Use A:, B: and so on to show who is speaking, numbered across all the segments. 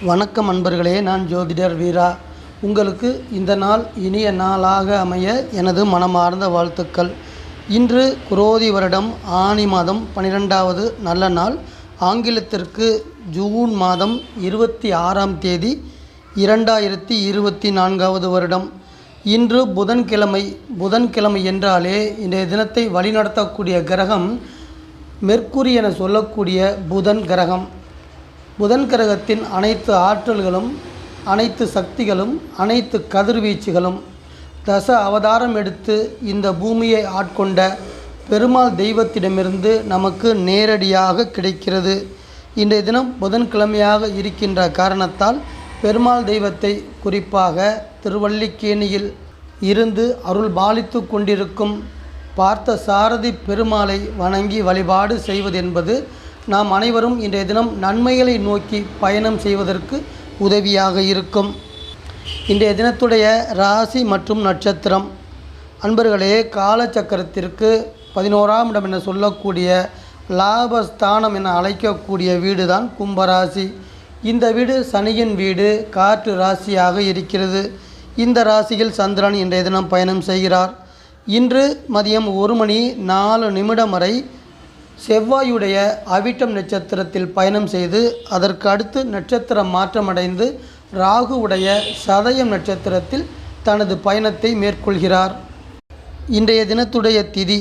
A: வணக்கம் அன்பர்களே, நான் ஜோதிடர் வீரா. உங்களுக்கு இந்த நாள் இனிய நாளாக அமைய எனது மனமார்ந்த வாழ்த்துக்கள். இன்று குரோதி வருடம் ஆனி மாதம் 12வது நல்ல நாள். ஆங்கிலத்திற்கு ஜூன் மாதம் 26ஆம் தேதி 2024வது வருடம். இன்று புதன்கிழமை என்றாலே இன்றைய தினத்தை வழிநடத்தக்கூடிய கிரகம் மெர்க்குரி என சொல்லக்கூடிய புதன் கிரகம். புதன் கிரகத்தின் அனைத்து ஆற்றல்களும், அனைத்து சக்திகளும், அனைத்து கதிர்வீச்சுகளும் தச அவதாரம் எடுத்து இந்த பூமியை ஆட்கொண்ட பெருமாள் தெய்வத்திடமிருந்து நமக்கு நேரடியாக கிடைக்கிறது. இன்றைய தினம் புதன்கிழமையாக இருக்கின்ற காரணத்தால் பெருமாள் தெய்வத்தை, குறிப்பாக திருவல்லிக்கேணியில் இருந்து அருள் பாலித்து கொண்டிருக்கும் பார்த்த சாரதி பெருமாளை வணங்கி வழிபாடு செய்வது என்பது நாம் அனைவரும் இன்றைய தினம் நன்மைகளை நோக்கி பயணம் செய்வதற்கு உதவியாக இருக்கும். இன்றைய தினத்துடைய ராசி மற்றும் நட்சத்திரம். அன்பர்களே, காலச்சக்கரத்திற்கு 11ஆம் இடம் என சொல்லக்கூடிய லாபஸ்தானம் என அழைக்கக்கூடிய வீடு தான் கும்பராசி. இந்த வீடு சனியின் வீடு, காற்று ராசியாக இருக்கிறது. இந்த ராசியில் சந்திரன் இன்றைய தினம் பயணம் செய்கிறார். இன்று மதியம் 1 மணி 4 நிமிடம் வரை செவ்வாயுடைய அவிட்டம் நட்சத்திரத்தில் பயணம் செய்து அதற்கு அடுத்து நட்சத்திரம் மாற்றமடைந்து ராகுவுடைய சதயம் நட்சத்திரத்தில் தனது பயணத்தை மேற்கொள்கிறார். இன்றைய தினத்துடைய திதி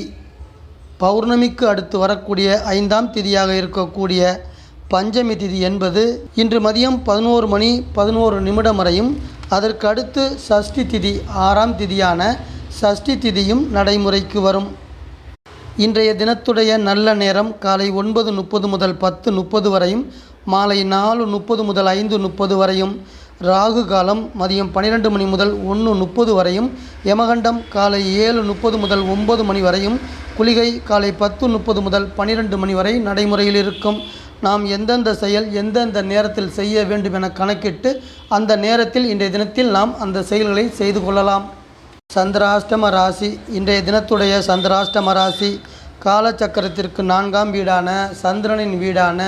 A: பௌர்ணமிக்கு அடுத்து வரக்கூடிய 5ஆம் திதியாக இருக்கக்கூடிய பஞ்சமி திதி என்பது இன்று மதியம் 11 மணி 11 நிமிடம் வரையும், அதற்கு அடுத்து சஷ்டி திதி 6ஆம் திதியான சஷ்டி திதியும் நடைமுறைக்கு வரும். இன்றைய தினத்துடைய நல்ல நேரம் காலை 9:30 முதல் 10:30 வரையும், மாலை 4:30 முதல் 5:30 வரையும், ராகு காலம் மதியம் 12 மணி முதல் 1:30 வரையும், யமகண்டம் காலை 7:30 முதல் 9 மணி வரையும், குளிகை காலை 10:30 முதல் 12 மணி வரை நடைமுறையில் இருக்கும். நாம் எந்தெந்த செயல் எந்தெந்த நேரத்தில் செய்ய வேண்டும் என கணக்கிட்டு அந்த நேரத்தில் இன்றைய தினத்தில் நாம் அந்த செயல்களை செய்து கொள்ளலாம். சந்திராஷ்டம ராசி. இன்றைய தினத்துடைய சந்திராஷ்டம ராசி காலச்சக்கரத்திற்கு 4ஆம் வீடான சந்திரனின் வீடான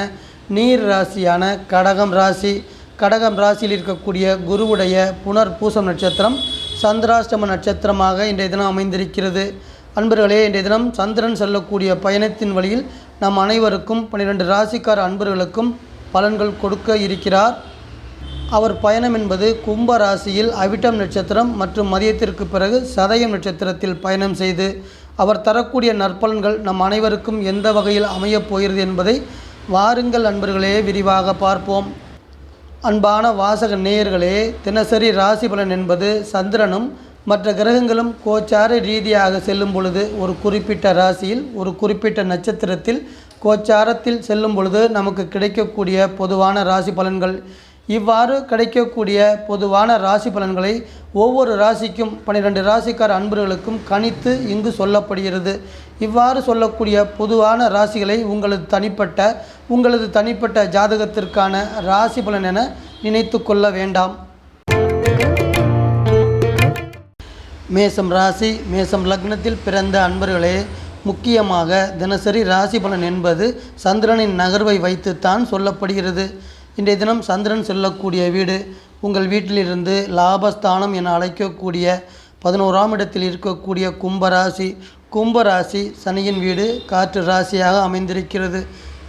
A: நீர் ராசியான கடகம் ராசி. கடகம் ராசியில் இருக்கக்கூடிய குருவுடைய புனர்பூசம் நட்சத்திரம் சந்திராஷ்டம நட்சத்திரமாக இன்றைய தினம் அமைந்திருக்கிறது. அன்பர்களே, இன்றைய தினம் சந்திரன் செல்லக்கூடிய பயணத்தின் வழியில் நம் அனைவருக்கும் 12 ராசிக்கார அன்பர்களுக்கும் பலன்கள் கொடுக்க இருக்கிறார். அவர் பயணம் என்பது கும்ப ராசியில் அவிட்டம் நட்சத்திரம் மற்றும் மதியத்திற்கு பிறகு சதயம் நட்சத்திரத்தில் பயணம் செய்து அவர் தரக்கூடிய நற்பலன்கள் நம் அனைவருக்கும் எந்த வகையில் அமையப் போகிறது என்பதை வாருங்கள் அன்பர்களே விரிவாக பார்ப்போம். அன்பான வாசக நேயர்களே, தினசரி ராசி பலன் என்பது சந்திரனும் மற்ற கிரகங்களும் கோச்சார ரீதியாக செல்லும் பொழுது ஒரு குறிப்பிட்ட ராசியில் ஒரு குறிப்பிட்ட நட்சத்திரத்தில் கோச்சாரத்தில் செல்லும் பொழுது நமக்கு கிடைக்கக்கூடிய பொதுவான ராசி பலன்கள். இவ்வாறு கிடைக்கக்கூடிய பொதுவான ராசி பலன்களை ஒவ்வொரு ராசிக்கும் 12 ராசிக்கார அன்பர்களுக்கும் கணித்து இங்கு சொல்லப்படுகிறது. இவ்வாறு சொல்லக்கூடிய பொதுவான ராசிகளை உங்களது தனிப்பட்ட ஜாதகத்திற்கான ராசி பலன் என நினைத்து கொள்ள வேண்டாம். மேசம் ராசி, மேசம் லக்னத்தில் பிறந்த அன்பர்களே, முக்கியமாக தினசரி ராசி பலன் என்பது சந்திரனின் நகர்வை வைத்துத்தான் சொல்லப்படுகிறது. இன்றைய தினம் சந்திரன் செல்லக்கூடிய வீடு உங்கள் வீட்டிலிருந்து லாபஸ்தானம் என அழைக்கக்கூடிய 11ஆம் இடத்தில் இருக்கக்கூடிய கும்பராசி. கும்பராசி சனியின் வீடு, காற்று ராசியாக அமைந்திருக்கிறது.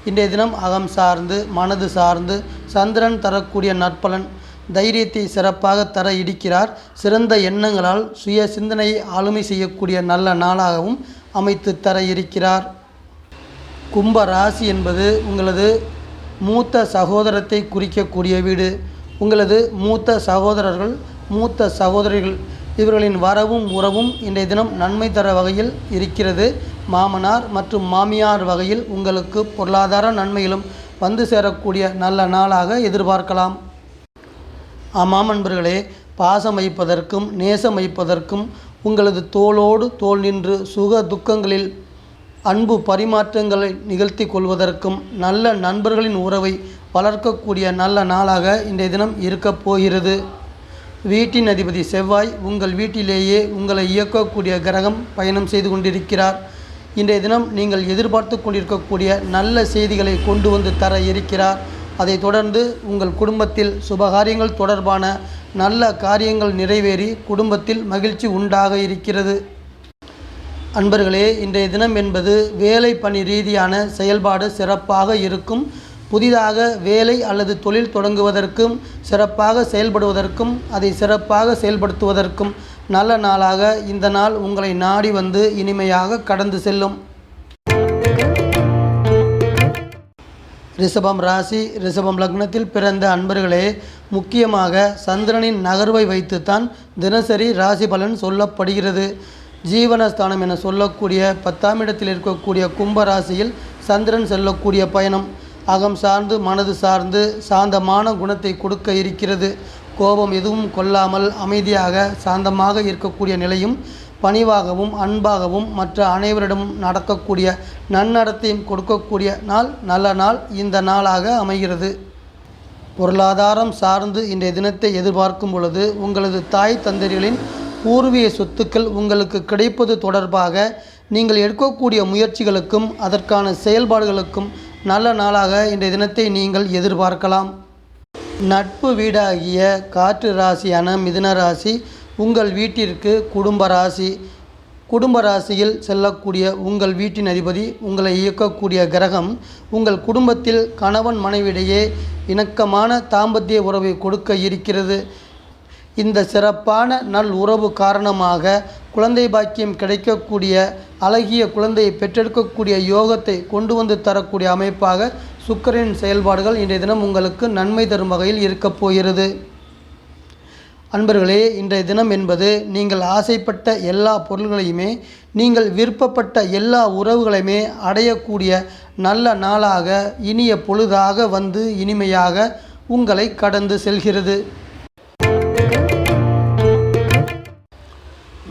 A: இன்றைய தினம் அகம் சார்ந்து மனது சார்ந்து சந்திரன் தரக்கூடிய நற்பலன். தைரியத்தை சிறப்பாக தர இருக்கிறார். சிறந்த எண்ணங்களால் சுய சிந்தனையை ஆளுமை செய்யக்கூடிய நல்ல நாளாகவும் அமைத்து தர இருக்கிறார். கும்பராசி என்பது உங்களது மூத்த சகோதரத்தை குறிக்கக்கூடிய வீடு. உங்களது மூத்த சகோதரர்கள், மூத்த சகோதரிகள் இவர்களின் வரவும் உறவும் இன்றைய தினம் நன்மை தர வகையில் இருக்கிறது. மாமனார் மற்றும் மாமியார் வகையில் உங்களுக்கு பொருளாதார நன்மைகளும் வந்து சேரக்கூடிய நல்ல நாளாக எதிர்பார்க்கலாம். ஆமாம் அன்பர்களே, பாசம் வைப்பதற்கும் நேசம் வைப்பதற்கும் உங்களது தோளோடு தோள் நின்று சுக துக்கங்களில் அன்பு பரிமாற்றங்களை நிகழ்த்தி கொள்வதற்கும் நல்ல நண்பர்களின் உறவை வளர்க்கக்கூடிய நல்ல நாளாக இன்றைய தினம் இருக்கப் போகிறது. வீட்டின் அதிபதி செவ்வாய் உங்கள் வீட்டிலேயே உங்களை இயக்கக்கூடிய கிரகம் பயணம் செய்து கொண்டிருக்கிறார். இன்றைய தினம் நீங்கள் எதிர்பார்த்து கொண்டிருக்கக்கூடிய நல்ல செய்திகளை கொண்டு வந்து தர இருக்கிறார். அதைத் தொடர்ந்து உங்கள் குடும்பத்தில் சுபகாரியங்கள் தொடர்பான நல்ல காரியங்கள் நிறைவேறி குடும்பத்தில் மகிழ்ச்சி உண்டாக இருக்கிறது. அன்பர்களே, இன்றைய தினம் என்பது வேலை பணி ரீதியான செயல்பாடு சிறப்பாக இருக்கும். புதிதாக வேலை அல்லது தொழில் தொடங்குவதற்கும் சிறப்பாக செயல்படுவதற்கும் அதை சிறப்பாக செயல்படுத்துவதற்கும் நல்ல நாளாக இந்த நாள் உங்களை நாடி வந்து இனிமையாக கடந்து செல்லும். ரிஷபம் ராசி, ரிஷபம் லக்னத்தில் பிறந்த அன்பர்களே, முக்கியமாக சந்திரனின் நகர்வை வைத்துத்தான் தினசரி ராசி பலன் சொல்லப்படுகிறது. ஜீவனஸ்தானம் என சொல்லக்கூடிய 10ஆம் இடத்தில் இருக்கக்கூடிய கும்பராசியில் சந்திரன் செல்லக்கூடிய பயணம் அகம் சார்ந்து மனது சார்ந்து சாந்தமான குணத்தை கொடுக்க இருக்கிறது. கோபம் எதுவும் கொள்ளாமல் அமைதியாக சாந்தமாக இருக்கக்கூடிய நிலையும் பணிவாகவும் அன்பாகவும் மற்ற அனைவரிடமும் நடக்கக்கூடிய நன்னடத்தையும் கொடுக்கக்கூடிய நாள், நல்ல நாள் இந்த நாளாக அமைகிறது. பொருளாதாரம் சார்ந்து இன்றைய தினத்தை எதிர்பார்க்கும் பொழுது உங்களது தாய் தந்தையர்களின் பூர்வீக சொத்துக்கள் உங்களுக்கு கிடைப்பது தொடர்பாக நீங்கள் எடுக்கக்கூடிய முயற்சிகளுக்கும் அதற்கான செயல்பாடுகளுக்கும் நல்ல நாளாக இன்றைய தினத்தை நீங்கள் எதிர்பார்க்கலாம். நட்பு வீடாகிய காற்று ராசியான மிதுன ராசி உங்கள் வீட்டிற்கு குடும்ப ராசி. குடும்ப ராசியில் செல்லக்கூடிய உங்கள் வீட்டின் அதிபதி உங்களை இயக்கக்கூடிய கிரகம் உங்கள் குடும்பத்தில் கணவன் மனைவியிடையே இணக்கமான தாம்பத்திய உறவை கொடுக்க இருக்கிறது. இந்த சிறப்பான நல் உறவு காரணமாக குழந்தை பாக்கியம் கிடைக்கக்கூடிய அழகிய குழந்தையை பெற்றெடுக்கக்கூடிய யோகத்தை கொண்டு வந்து தரக்கூடிய அமைப்பாக சுக்கிரனின் செயல்பாடுகள் இன்றைய தினம் உங்களுக்கு நன்மை தரும் வகையில் இருக்கப் போகிறது. அன்பர்களே, இன்றைய தினம் என்பது நீங்கள் ஆசைப்பட்ட எல்லா பொருள்களையுமே நீங்கள் விருப்பப்பட்ட எல்லா உறவுகளையுமே அடையக்கூடிய நல்ல நாளாக இனிய பொழுதாக வந்து இனிமையாக உங்களை கடந்து செல்கிறது.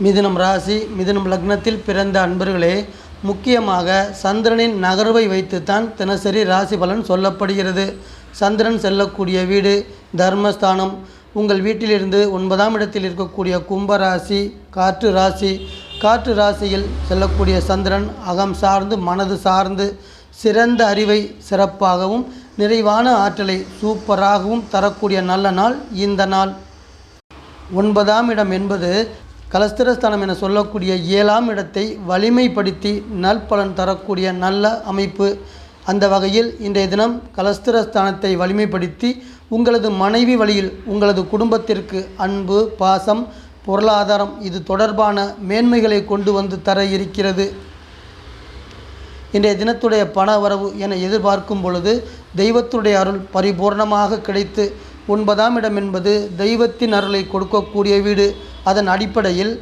A: மிதுனம் ராசி, மிதுனம் லக்னத்தில் பிறந்த அன்பர்களே, முக்கியமாக சந்திரனின் நகர்வை வைத்துத்தான் தினசரி ராசி பலன் சொல்லப்படுகிறது. சந்திரன் செல்லக்கூடிய வீடு தர்மஸ்தானம். உங்கள் வீட்டிலிருந்து 9ஆம் இடத்தில் இருக்கக்கூடிய கும்பராசி காற்று ராசி. காற்று ராசியில் செல்லக்கூடிய சந்திரன் அகம் சார்ந்து மனது சார்ந்து சிறந்த அறிவை சிறப்பாகவும் நிறைவான ஆற்றலை சூப்பராகவும் தரக்கூடிய நல்ல நாள் இந்த நாள். 9ஆம் இடம் என்பது கலஸ்திரஸ்தானம் என சொல்லக்கூடிய 7ஆம் இடத்தை வலிமைப்படுத்தி நல்பலன் தரக்கூடிய நல்ல அமைப்பு. அந்த வகையில் இன்றைய தினம் கலஸ்திரஸ்தானத்தை வலிமைப்படுத்தி உங்களது மனைவி வழியில் உங்களது குடும்பத்திற்கு அன்பு, பாசம், பொருளாதாரம் இது தொடர்பான மேன்மைகளை கொண்டு வந்து தர இருக்கிறது. இன்றைய தினத்துடைய பண வரவு என எதிர்பார்க்கும் பொழுது தெய்வத்துடைய அருள் பரிபூர்ணமாக கிடைத்து 9ஆம் இடம் என்பது தெய்வத்தின் அருளை கொடுக்கக்கூடிய வீடு. அதன் அடிப்படையில்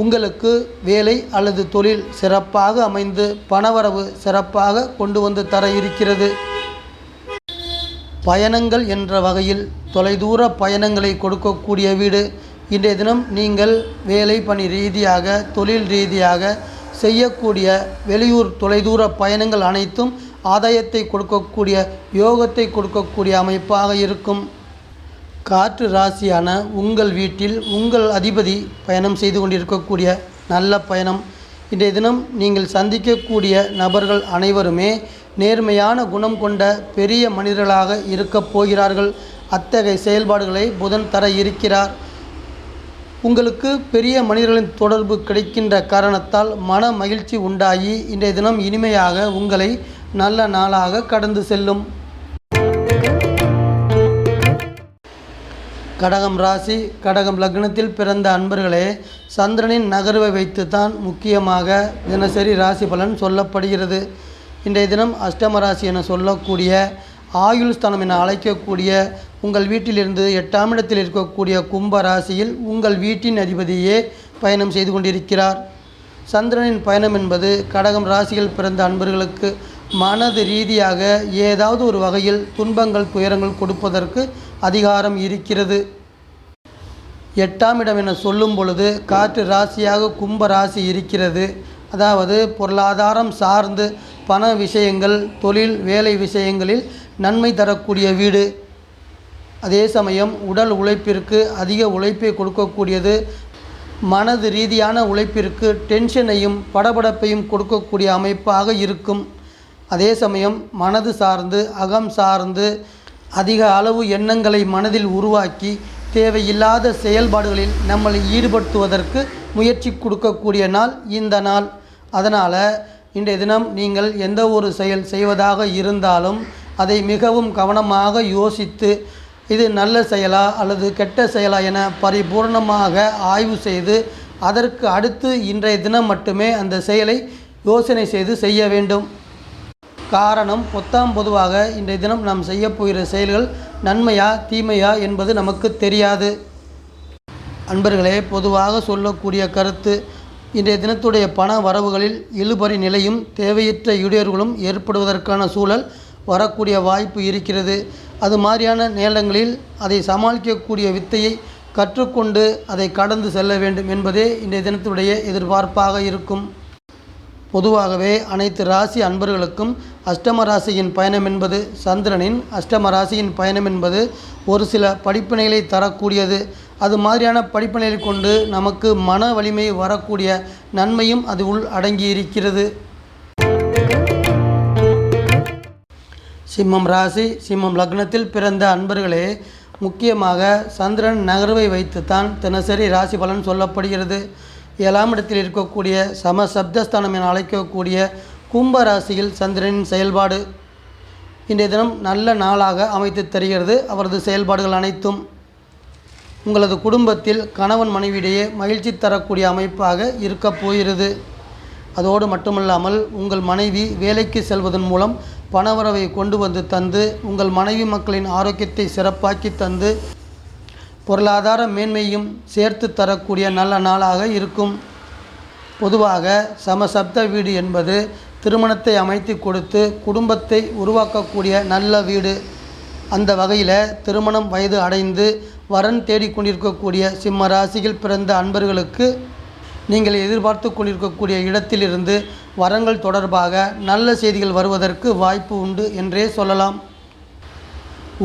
A: உங்களுக்கு வேலை அல்லது தொழில் சிறப்பாக அமைந்து பணவரவு சிறப்பாக கொண்டு வந்து தர இருக்கிறது. பயணங்கள் என்ற வகையில் தொலைதூர பயணங்களை கொடுக்கக்கூடிய வீடு. இன்றைய தினம் நீங்கள் வேலை பணி ரீதியாக தொழில் ரீதியாக செய்யக்கூடிய வெளியூர் தொலைதூர பயணங்கள் அனைத்தும் ஆதாயத்தை கொடுக்கக்கூடிய யோகத்தை கொடுக்கக்கூடிய அமைப்பாக இருக்கும். காற்று ராசியான உங்கள் வீட்டில் உங்கள் அதிபதி பயணம் செய்து கொண்டிருக்கக்கூடிய நல்ல பயணம். இன்றைய தினம் நீங்கள் சந்திக்கக்கூடிய நபர்கள் அனைவருமே நேர்மையான குணம் கொண்ட பெரிய மனிதர்களாக இருக்கப் போகிறார்கள். அத்தகைய செயல்பாடுகளை புதன் தர இருக்கிறார். உங்களுக்கு பெரிய மனிதர்களின் தொடர்பு கிடைக்கின்ற காரணத்தால் மன மகிழ்ச்சி உண்டாகி இன்றைய தினம் இனிமையாக உங்களை நல்ல நாளாக கடந்து செல்லும். கடகம் ராசி, கடகம் லக்னத்தில் பிறந்த அன்பர்களே, சந்திரனின் நகர்வை வைத்துத்தான் முக்கியமாக தினசரி ராசி பலன் சொல்லப்படுகிறது. இன்றைய தினம் அஷ்டம ராசி என சொல்லக்கூடிய ஆயுள் ஸ்தானம் என அழைக்கக்கூடிய உங்கள் வீட்டிலிருந்து 8ஆம் இடத்தில் இருக்கக்கூடிய கும்ப ராசியில் உங்கள் வீட்டின் அதிபதியே பயணம் செய்து கொண்டிருக்கிறார். சந்திரனின் பயணம் என்பது கடகம் ராசியில் பிறந்த அன்பர்களுக்கு மனது ரீதியாக ஏதாவது ஒரு வகையில் துன்பங்கள் துயரங்கள் கொடுப்பதற்கு அதிகாரம் இருக்கிறது. 8ஆம் இடம் என சொல்லும் பொழுது காற்று ராசியாக கும்ப ராசி இருக்கிறது. அதாவது பொருளாதாரம் சார்ந்து பண விஷயங்கள் தொழில் வேலை விஷயங்களில் நன்மை தரக்கூடிய வீடு. அதே சமயம் உடல் உழைப்பிற்கு அதிக உழைப்பை கொடுக்கக்கூடியது. மனது ரீதியான உழைப்பிற்கு டென்ஷனையும் படபடப்பையும் கொடுக்கக்கூடிய அமைப்பாக இருக்கும். அதே சமயம் மனது சார்ந்து அகம் சார்ந்து அதிக அளவு எண்ணங்களை மனதில் உருவாக்கி தேவையில்லாத செயல்பாடுகளில் நம்மளை ஈடுபடுத்துவதற்கு முயற்சி கொடுக்கக்கூடிய நாள் இந்த நாள். அதனால் இன்றைய தினம் நீங்கள் எந்த ஒரு செயல் செய்வதாக இருந்தாலும் அதை மிகவும் கவனமாக யோசித்து இது நல்ல செயலா அல்லது கெட்ட செயலா என பரிபூர்ணமாக ஆய்வு செய்து அதற்கு அடுத்து இன்றைய தினம் மட்டுமே அந்த செயலை யோசனை செய்து செய்ய வேண்டும். காரணம் பொதுவாக இன்றைய தினம் நாம் செய்ய போகிற செயல்கள் நன்மையா தீமையா என்பது நமக்கு தெரியாது. அன்பர்களே, பொதுவாக சொல்லக்கூடிய கருத்து, இன்றைய தினத்துடைய பண வரவுகளில் இழுபறி நிலையும் தேவையற்ற இடையூறுகளும் ஏற்படுவதற்கான சூழல் வரக்கூடிய வாய்ப்பு இருக்கிறது. அது மாதிரியான நேரங்களில் அதை சமாளிக்கக்கூடிய வித்தையை கற்றுக்கொண்டு அதை கடந்து செல்ல வேண்டும் என்பதே இன்றைய தினத்துடைய எதிர்பார்ப்பாக இருக்கும். பொதுவாகவே அனைத்து ராசி அன்பர்களுக்கும் அஷ்டம ராசியின் பயணம் என்பது, சந்திரனின் அஷ்டம ராசியின் பயணம் என்பது ஒரு சில படிப்பினைகளை தரக்கூடியது. அது மாதிரியான படிப்பினைகளை கொண்டு நமக்கு மன வலிமை வரக்கூடிய நன்மையும் அது உள் அடங்கியிருக்கிறது. சிம்மம் ராசி, சிம்மம் லக்னத்தில் பிறந்த அன்பர்களே, முக்கியமாக சந்திரன் நகர்வை வைத்துத்தான் தினசரி ராசி பலன் சொல்லப்படுகிறது. 7ஆம் இடத்தில் இருக்கக்கூடிய சமசப்தஸ்தானம் என அழைக்கக்கூடிய கும்ப ராசியில் சந்திரனின் செயல்பாடு இன்றைய தினம் நல்ல நாளாக அமைத்து தருகிறது. அவரது செயல்பாடுகள் அனைத்தும் உங்களது குடும்பத்தில் கணவன் மனைவியிடையே மகிழ்ச்சி தரக்கூடிய அமைப்பாக இருக்கப் போகிறது. அதோடு மட்டுமல்லாமல் உங்கள் மனைவி வேலைக்கு செல்வதன் மூலம் பணவரவை கொண்டு வந்து தந்து உங்கள் மனைவி மக்களின் ஆரோக்கியத்தை சிறப்பாக்கி தந்து பொருளாதார மேன்மையும் சேர்த்து தரக்கூடிய நல்ல நாளாக இருக்கும். பொதுவாக சமசப்த வீடு என்பது திருமணத்தை அமைத்து கொடுத்து குடும்பத்தை உருவாக்கக்கூடிய நல்ல வீடு. அந்த வகையில் திருமணம் வயது அடைந்து வரன் தேடிக்கொண்டிருக்கக்கூடிய சிம்ம ராசியில் பிறந்த அன்பர்களுக்கு நீங்கள் எதிர்பார்த்து கொண்டிருக்கக்கூடிய இடத்திலிருந்து வரங்கள் தொடர்பாக நல்ல செய்திகள் வருவதற்கு வாய்ப்பு உண்டு என்றே சொல்லலாம்.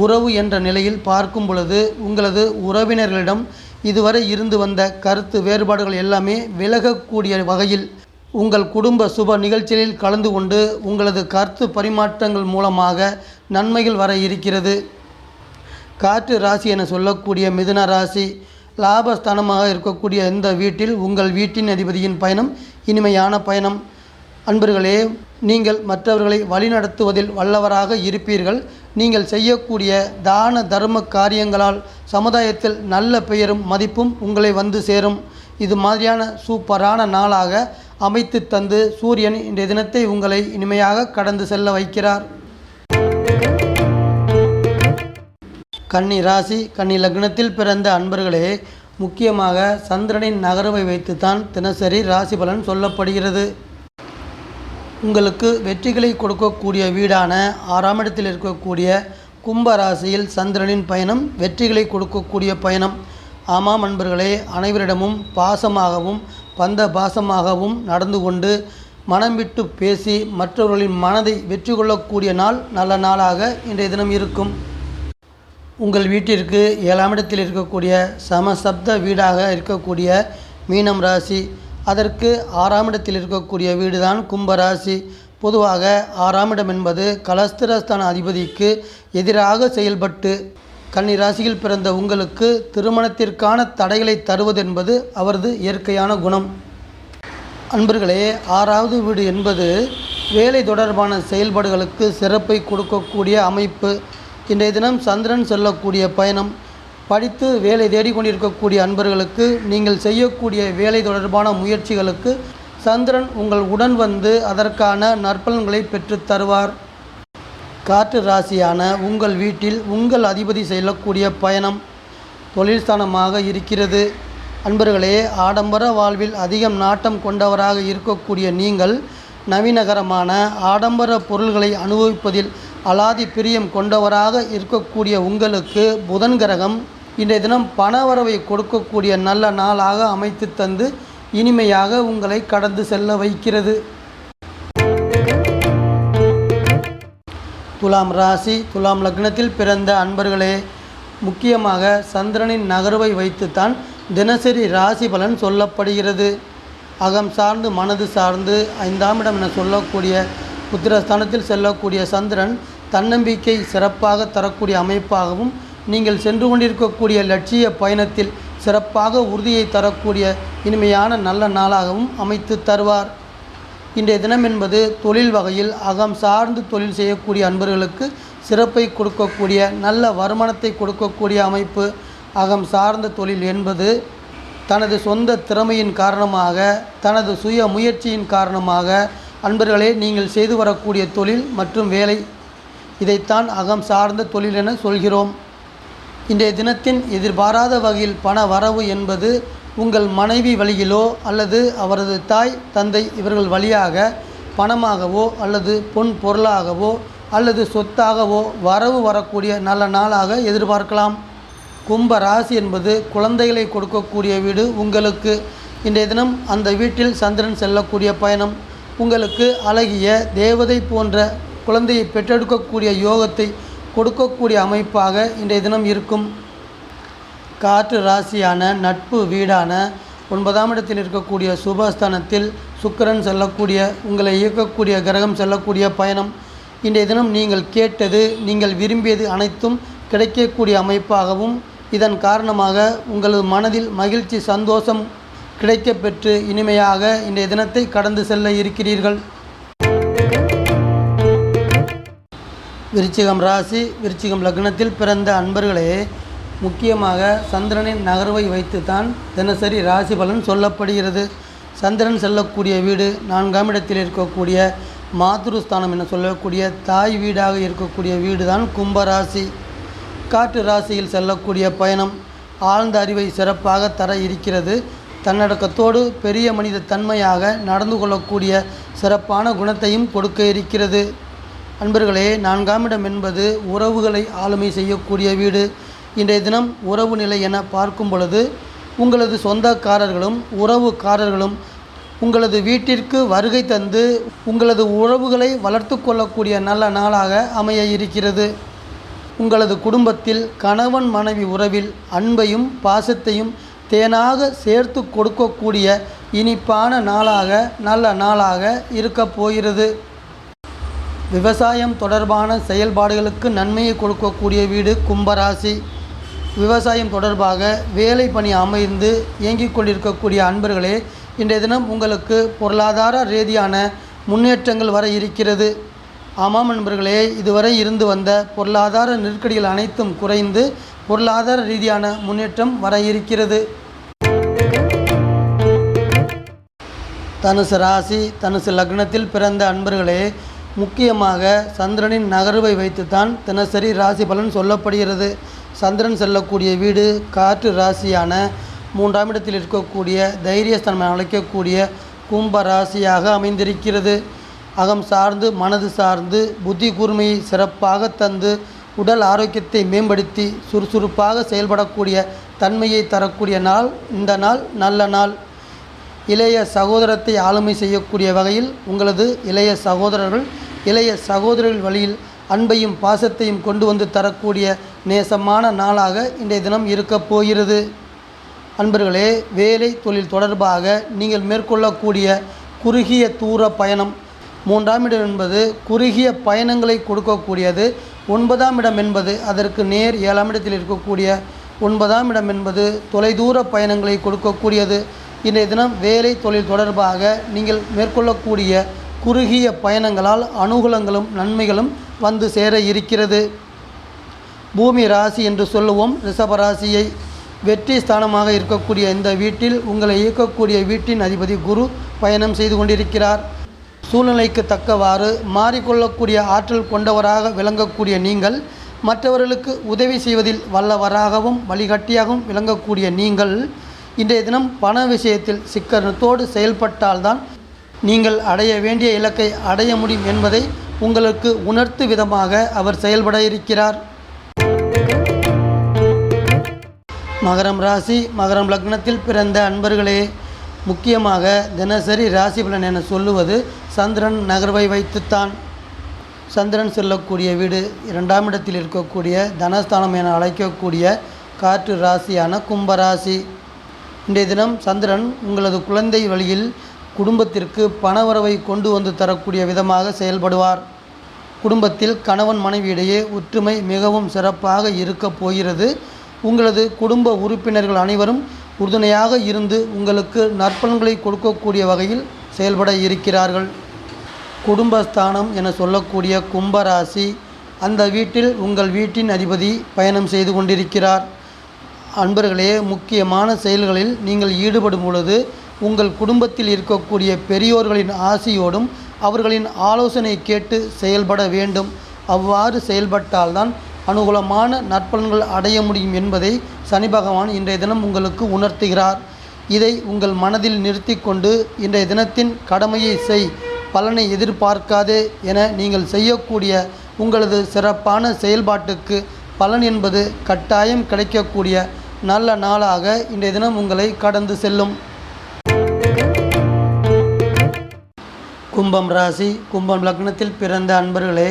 A: உறவு என்ற நிலையில் பார்க்கும் பொழுது உங்களது உறவினர்களிடம் இதுவரை இருந்து வந்த கருத்து வேறுபாடுகள் எல்லாமே விலகக்கூடிய வகையில் உங்கள் குடும்ப சுப நிகழ்ச்சிகளில் கலந்து கொண்டு உங்களது கருத்து பரிமாற்றங்கள் மூலமாக நன்மைகள் வர இருக்கிறது. காற்று ராசி என சொல்லக்கூடிய மிதுன ராசி, லாபஸ்தானமாக இருக்கக்கூடிய இந்த வீட்டில் உங்கள் வீட்டின் அதிபதியின் பயணம் இனிமையான பயணம். அன்பர்களே, நீங்கள் மற்றவர்களை வழிநடத்துவதில் வல்லவராக இருப்பீர்கள். நீங்கள் செய்யக்கூடிய தான தர்ம காரியங்களால் சமுதாயத்தில் நல்ல பெயரும் மதிப்பும் உங்களை வந்து சேரும். இது மாதிரியான சூப்பரான நாளாக அமைத்து தந்து சூரியன் இன்றைய தினத்தை உங்களை இனிமையாக கடந்து செல்ல வைக்கிறார். கன்னி ராசி, கன்னி லக்னத்தில் பிறந்த அன்பர்களே, முக்கியமாக சந்திரனின் நகர்வை வைத்துத்தான் தினசரி ராசி பலன் சொல்லப்படுகிறது. உங்களுக்கு வெற்றிகளை கொடுக்கக்கூடிய வீடான 6ஆம் இடத்தில் இருக்கக்கூடிய கும்ப ராசியில் சந்திரனின் பயணம் வெற்றிகளை கொடுக்கக்கூடிய பயணம். ஆமாம் அன்பர்களே, அனைவரிடமும் பாசமாகவும் பந்த பாசமாகவும் நடந்து கொண்டு மனம் விட்டு பேசி மற்றவர்களின் மனதை வெற்றி கொள்ளக்கூடிய நாள் நல்ல நாளாக இன்றைய தினம் இருக்கும். உங்கள் வீட்டிற்கு 7ஆம் இடத்தில் இருக்கக்கூடிய சமசப்த வீடாக இருக்கக்கூடிய மீனம் ராசி, அதற்கு 6ஆம் இடத்தில் இருக்கக்கூடிய வீடு தான் கும்பராசி. பொதுவாக 6ஆம் இடம் என்பது கலஸ்திரஸ்தான அதிபதிக்கு எதிராக செயல்பட்டு கன்னி ராசியில் பிறந்த உங்களுக்கு திருமணத்திற்கான தடைகளை தருவது என்பது அவரது இயற்கையான குணம். அன்பர்களே, 6வது வீடு என்பது வேலை தொடர்பான செயல்பாடுகளுக்கு சிறப்பை கொடுக்கக்கூடிய அமைப்பு. இன்றைய தினம் சந்திரன் செல்லக்கூடிய பயணம். படித்து வேலை தேடிக்கொண்டிருக்கக்கூடிய அன்பர்களுக்கு நீங்கள் செய்யக்கூடிய வேலை தொடர்பான முயற்சிகளுக்கு சந்திரன் உங்கள் உடன் வந்து அதற்கான நற்பலன்களை பெற்று தருவார். காற்று ராசியான உங்கள் வீட்டில் உங்கள் அதிபதி செல்லக்கூடிய பயணம் தொழில் ஸ்தானமாக இருக்கிறது. அன்பர்களே, ஆடம்பர வாழ்வில் அதிகம் நாட்டம் கொண்டவராக இருக்கக்கூடிய நீங்கள் நவீனகரமான ஆடம்பர பொருள்களை அனுபவிப்பதில் அலாதி பிரியம் கொண்டவராக இருக்கக்கூடிய உங்களுக்கு புதன் கிரகம் இன்றைய தினம் பணவரவை கொடுக்கக்கூடிய நல்ல நாளாக அமைத்து தந்து இனிமையாக உங்களை கடந்து செல்ல வைக்கிறது. துலாம் ராசி, துலாம் லக்னத்தில் பிறந்த அன்பர்களே, முக்கியமாக சந்திரனின் நகர்வை வைத்துத்தான் தினசரி ராசி பலன் சொல்லப்படுகிறது. அகம் சார்ந்து மனது சார்ந்து 5ஆம் இடம் என சொல்லக்கூடிய புத்திரஸ்தானத்தில் செல்லக்கூடிய சந்திரன் தன்னம்பிக்கை சிறப்பாக தரக்கூடிய அமைப்பாகவும், நீங்கள் சென்று கொண்டிருக்கக்கூடிய லட்சிய பயணத்தில் சிறப்பாக உறுதியை தரக்கூடிய இனிமையான நல்ல நாளாகவும் அமைத்து தருவார். இன்றைய தினம் என்பது தொழில் வகையில் அகம் சார்ந்து தொழில் செய்யக்கூடிய அன்பர்களுக்கு சிறப்பை கொடுக்கக்கூடிய நல்ல வருமானத்தை கொடுக்கக்கூடிய அமைப்பு. அகம் சார்ந்த தொழில் என்பது தனது சொந்த திறமையின் காரணமாக, தனது சுய முயற்சியின் காரணமாக அன்பர்களே நீங்கள் செய்து வரக்கூடிய தொழில் மற்றும் வேலை, இதைத்தான் அகம் சார்ந்த தொழில் என சொல்கிறோம். இன்றைய தினத்தின் எதிர்பாராத வகையில் பண வரவு என்பது உங்கள் மனைவி வழியிலோ அல்லது அவரது தாய் தந்தை இவர்கள் வழியாக பணமாகவோ அல்லது பொன் பொருளாகவோ அல்லது சொத்தாகவோ வரவு வரக்கூடிய நல்ல நாளாக எதிர்பார்க்கலாம். கும்ப ராசி என்பது குழந்தைகளை கொடுக்கக்கூடிய வீடு. உங்களுக்கு இன்றைய தினம் அந்த வீட்டில் சந்திரன் செல்லக்கூடிய பயணம் உங்களுக்கு அழகிய தேவதை போன்ற குழந்தையை பெற்றெடுக்கக்கூடிய யோகத்தை கொடுக்கக்கூடிய அமைப்பாக இன்றைய தினம் இருக்கும். காற்று ராசியான நட்பு வீடான 9ஆம் இடத்தில் இருக்கக்கூடிய சுபஸ்தானத்தில் சுக்கிரன் செல்லக்கூடிய, உங்களை இயக்கக்கூடிய கிரகம் செல்லக்கூடிய பயணம் இன்றைய தினம் நீங்கள் கேட்டது, நீங்கள் விரும்பியது அனைத்தும் கிடைக்கக்கூடிய அமைப்பாகவும், இதன் காரணமாக உங்களது மனதில் மகிழ்ச்சி சந்தோஷம் கிடைக்கப்பெற்று இனிமையாக இன்றைய தினத்தை கடந்து செல்ல இருக்கிறீர்கள். விருச்சிகம் ராசி, விருச்சிகம் லக்னத்தில் பிறந்த அன்பர்களே, முக்கியமாக சந்திரனின் நகர்வை வைத்துத்தான் தினசரி ராசி பலன் சொல்லப்படுகிறது. சந்திரன் செல்லக்கூடிய வீடு 4ஆம் இடத்தில் இருக்கக்கூடிய மாதுருஸ்தானம் என சொல்லக்கூடிய தாய் வீடாக இருக்கக்கூடிய வீடு தான் கும்பராசி. காற்று ராசியில் செல்லக்கூடிய பயணம் ஆழ்ந்த அறிவை சிறப்பாக தர இருக்கிறது. தன்னடக்கத்தோடு பெரிய மனித தன்மையாக நடந்து கொள்ளக்கூடிய சிறப்பான குணத்தையும் கொடுக்க இருக்கிறது. அன்பர்களே, 4ஆம் இடம் என்பது உறவுகளை ஆளுமை செய்யக்கூடிய வீடு. இன்றைய தினம் உறவு நிலை என பார்க்கும் பொழுது உங்களது சொந்தக்காரர்களும் உறவுக்காரர்களும் உங்களது வீட்டிற்கு வருகை தந்து உங்களது உறவுகளை வளர்த்து கொள்ளக்கூடிய நல்ல நாளாக அமைய இருக்கிறது. உங்களது குடும்பத்தில் கணவன் மனைவி உறவில் அன்பையும் பாசத்தையும் தேனாக சேர்த்து கொடுக்கக்கூடிய இனிப்பான நாளாக நல்ல நாளாக இருக்கப் போகிறது. விவசாயம் தொடர்பான செயல்பாடுகளுக்கு நன்மையை கொடுக்கக்கூடிய வீடு கும்பராசி. விவசாயம் தொடர்பாக வேலை பணி அமைந்து இயங்கிக் கொண்டிருக்கக்கூடிய அன்பர்களே, இன்றைய தினம் உங்களுக்கு பொருளாதார ரீதியான முன்னேற்றங்கள் வர இருக்கிறது. ஆமாம் அன்பர்களே, இதுவரை இருந்து வந்த பொருளாதார நெருக்கடிகள் அனைத்தும் குறைந்து பொருளாதார ரீதியான முன்னேற்றம் வர இருக்கிறது. தனுசு ராசி, தனுசு லக்னத்தில் பிறந்த அன்பர்களே, முக்கியமாக சந்திரனின் நகர்வை வைத்துத்தான் தினசரி ராசி பலன் சொல்லப்படுகிறது. சந்திரன் செல்லக்கூடிய வீடு காற்று ராசியான 3ஆம் இடத்தில் இருக்கக்கூடிய தைரியஸ்தானம் அழைக்கக்கூடிய கும்ப ராசியாக அமைந்திருக்கிறது. அகம் சார்ந்து மனது சார்ந்து புத்தி கூர்மையை சிறப்பாக தந்து உடல் ஆரோக்கியத்தை மேம்படுத்தி சுறுசுறுப்பாக செயல்படக்கூடிய தன்மையை தரக்கூடிய நாள் இந்த நாள். நல்ல நாள். இளைய சகோதரத்தை ஆளுமை செய்யக்கூடிய வகையில் உங்களது இளைய சகோதரர்கள் வழியில் அன்பையும் பாசத்தையும் கொண்டு வந்து தரக்கூடிய நேசமான நாளாக இன்றைய தினம் இருக்கப் போகிறது. அன்பர்களே, வேலை தொழில் தொடர்பாக நீங்கள் மேற்கொள்ளக்கூடிய குறுகிய தூர பயணம், 3ஆம் இடம் என்பது குறுகிய பயணங்களை கொடுக்கக்கூடியது. 9ஆம் இடம் என்பது அதற்கு நேர் 7ஆம் இடத்தில் இருக்கக்கூடிய 9ஆம் இடம் என்பது தொலைதூர பயணங்களை கொடுக்கக்கூடியது. இன்றைய தினம் வேலை தொழில் தொடர்பாக நீங்கள் மேற்கொள்ளக்கூடிய குறுகிய பயணங்களால் அனுகூலங்களும் நன்மைகளும் வந்து சேர இருக்கிறது. பூமி ராசி என்று சொல்லுவோம் ரிஷபராசியை. வெற்றி ஸ்தானமாக இருக்கக்கூடிய இந்த வீட்டில் உங்களை இயக்கக்கூடிய வீட்டின் அதிபதி குரு பயணம் செய்து கொண்டிருக்கிறார். சூழ்நிலைக்கு தக்கவாறு மாறிக்கொள்ளக்கூடிய ஆற்றல் கொண்டவராக விளங்கக்கூடிய நீங்கள், மற்றவர்களுக்கு உதவி செய்வதில் வல்லவராகவும் வழிகாட்டியாகவும் விளங்கக்கூடிய நீங்கள், இன்றைய தினம் பண விஷயத்தில் சிக்கனத்தோடு செயல்பட்டால்தான் நீங்கள் அடைய வேண்டிய இலக்கை அடைய முடியும் என்பதை உங்களுக்கு உணர்த்து விதமாக அவர் செயல்பட இருக்கிறார். மகரம் ராசி, மகரம் லக்னத்தில் பிறந்த அன்பர்களே, முக்கியமாக தினசரி ராசி பலன் என சொல்லுவது சந்திரன் நகர்வை வைத்துத்தான். சந்திரன் செல்லக்கூடிய வீடு 2ஆம் இடத்தில் இருக்கக்கூடிய தனஸ்தானம் என அழைக்கக்கூடிய காற்று ராசியான கும்பராசி. இன்றைய தினம் சந்திரன் உங்களது குழந்தை வழியில் குடும்பத்திற்கு பணவரவை கொண்டு வந்து தரக்கூடிய விதமாக செயல்படுவார். குடும்பத்தில் கணவன் மனைவியிடையே ஒற்றுமை மிகவும் சிறப்பாக இருக்கப் போகிறது. உங்களது குடும்ப உறுப்பினர்கள் அனைவரும் உறுதுணையாக இருந்து உங்களுக்கு நற்பலன்களை கொடுக்கக்கூடிய வகையில் செயல்பட இருக்கிறார்கள். குடும்பஸ்தானம் என சொல்லக்கூடிய கும்பராசி, அந்த வீட்டில் உங்கள் வீட்டின் அதிபதி பயணம் செய்து கொண்டிருக்கிறார். அன்பர்களே, முக்கியமான செயல்களில் நீங்கள் ஈடுபடும் பொழுது உங்கள் குடும்பத்தில் இருக்கக்கூடிய பெரியோர்களின் ஆசியோடும் அவர்களின் ஆலோசனை கேட்டு செயல்பட வேண்டும். அவ்வாறு செயல்பட்டால்தான் அனுகூலமான நற்பலன்கள் அடைய முடியும் என்பதை சனி பகவான் இன்றைய தினம் உங்களுக்கு உணர்த்துகிறார். இதை உங்கள் மனதில் நிறுத்தி கொண்டு இன்றைய தினத்தின் கடமையை செய், பலனை எதிர்பார்க்காதே என நீங்கள் செய்யக்கூடிய உங்களது சிறப்பான செயல்பாட்டுக்கு பலன் என்பது கட்டாயம் கிடைக்கக்கூடிய நல்ல நாளாக இன்றைய தினம் உங்களை கடந்து செல்லும். கும்பம் ராசி, கும்பம் லக்னத்தில் பிறந்த அன்பர்களே,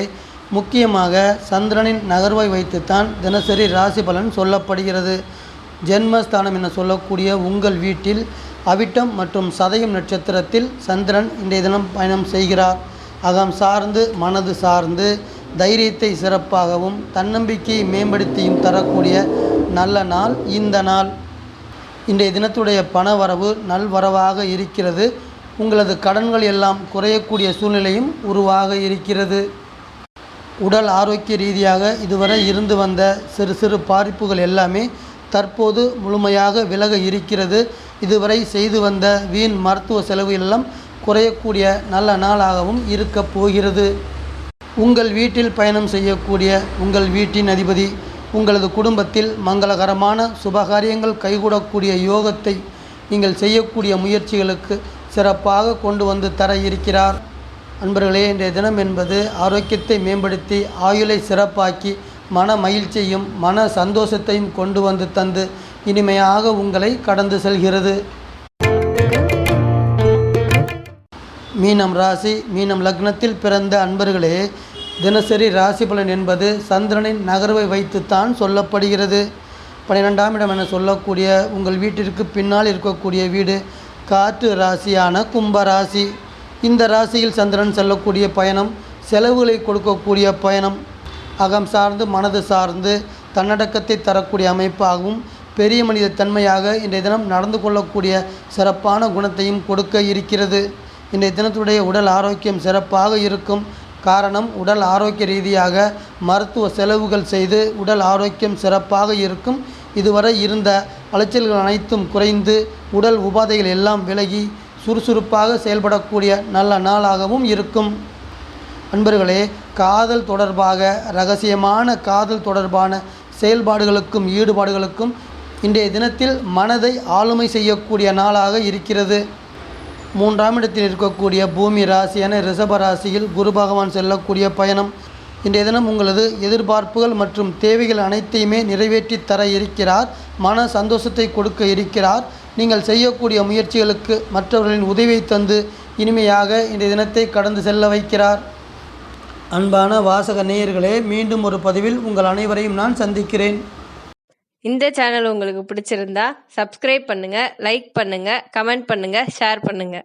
A: முக்கியமாக சந்திரனின் நகர்வை வைத்துத்தான் தினசரி ராசி பலன் சொல்லப்படுகிறது. ஜென்மஸ்தானம் என சொல்லக்கூடிய உங்கள் வீட்டில் அவிட்டம் மற்றும் சதயம் நட்சத்திரத்தில் சந்திரன் இன்றைய தினம் பயணம் செய்கிறார். அகம் சார்ந்து மனது சார்ந்து தைரியத்தை சிறப்பாகவும் தன்னம்பிக்கையை மேம்படுத்தியும் தரக்கூடிய நல்ல நாள் இந்த நாள். இன்றைய தினத்துடைய பண வரவு நல்வரவாக இருக்கிறது. உங்களது கடன்கள் எல்லாம் குறையக்கூடிய சூழ்நிலையும் உருவாக இருக்கிறது. உடல் ஆரோக்கிய ரீதியாக இதுவரை இருந்து வந்த சிறு சிறு பாதிப்புகள் எல்லாமே தற்போது முழுமையாக விலக இருக்கிறது. இதுவரை செய்து வந்த வீண் மருத்துவ செலவு எல்லாம் குறையக்கூடிய நல்ல நாளாகவும் இருக்கப் போகிறது. உங்கள் வீட்டில் பயணம் செய்யக்கூடிய உங்கள் வீட்டின் அதிபதி உங்களது குடும்பத்தில் மங்களகரமான சுபகாரியங்கள் கைகூடக்கூடிய யோகத்தை நீங்கள் செய்யக்கூடிய முயற்சிகளுக்கு சிறப்பாக கொண்டு வந்து தர இருக்கிறார். அன்பர்களே, இன்றைய தினம் என்பது ஆரோக்கியத்தை மேம்படுத்தி ஆயுளை சிறப்பாக்கி மன மகிழ்ச்சியையும் மன சந்தோஷத்தையும் கொண்டு வந்து தந்து இனிமையாக உங்களை கடந்து செல்கிறது. மீனம் ராசி, மீனம் லக்னத்தில் பிறந்த அன்பர்களே, தினசரி ராசி பலன் என்பது சந்திரனின் நகர்வை வைத்துத்தான் சொல்லப்படுகிறது. 12ஆம் இடம் என சொல்லக்கூடிய உங்கள் வீட்டிற்கு பின்னால் இருக்கக்கூடிய வீடு காற்று ராசியான கும்பராசி. இந்த ராசியில் சந்திரன் செல்லக்கூடிய பயணம் செலவுகளை கொடுக்கக்கூடிய பயணம். அகம் சார்ந்து மனது சார்ந்து தன்னடக்கத்தை தரக்கூடிய அமைப்பாகவும் பெரிய மனித தன்மையாக இன்றைய தினம் நடந்து கொள்ளக்கூடிய சிறப்பான குணத்தையும் கொடுக்க இருக்கிறது. இன்றைய தினத்துடைய உடல் ஆரோக்கியம் சிறப்பாக இருக்கும். காரணம், உடல் ஆரோக்கிய ரீதியாக மருத்துவ செலவுகள் செய்து உடல் ஆரோக்கியம் சிறப்பாக இருக்கும். இதுவரை இருந்த அலைச்சல்கள் அனைத்தும் குறைந்து உடல் உபாதைகள் எல்லாம் விலகி சுறுசுறுப்பாக செயல்படக்கூடிய நல்ல நாளாகவும் இருக்கும். அன்பர்களே, காதல் தொடர்பாக ரகசியமான காதல் தொடர்பான செயல்பாடுகளுக்கும் ஈடுபாடுகளுக்கும் இன்றைய தினத்தில் மனதை ஆளுமை செய்யக்கூடிய நாளாக இருக்கிறது. 3ஆம் இடத்தில் இருக்கக்கூடிய பூமி ராசியான ரிஷப ராசியில் குரு பகவான் செல்லக்கூடிய பயணம் இன்றைய தினம் உங்களது எதிர்பார்ப்புகள் மற்றும் தேவைகள் அனைத்தையுமே நிறைவேற்றி தர இருக்கிறார். மன சந்தோஷத்தை கொடுக்க இருக்கிறார். நீங்கள் செய்யக்கூடிய முயற்சிகளுக்கு மற்றவர்களின் உதவியை தந்து இனிமையாக இன்றைய தினத்தை கடந்து செல்ல வைக்கிறார். அன்பான வாசக நேயர்களே, மீண்டும் ஒரு பதிவில் உங்கள் அனைவரையும் நான் சந்திக்கிறேன்.
B: இந்த சேனல் உங்களுக்கு பிடிச்சிருந்தா சப்ஸ்கிரைப் பண்ணுங்க, லைக் பண்ணுங்க, கமெண்ட் பண்ணுங்க, ஷேர் பண்ணுங்க.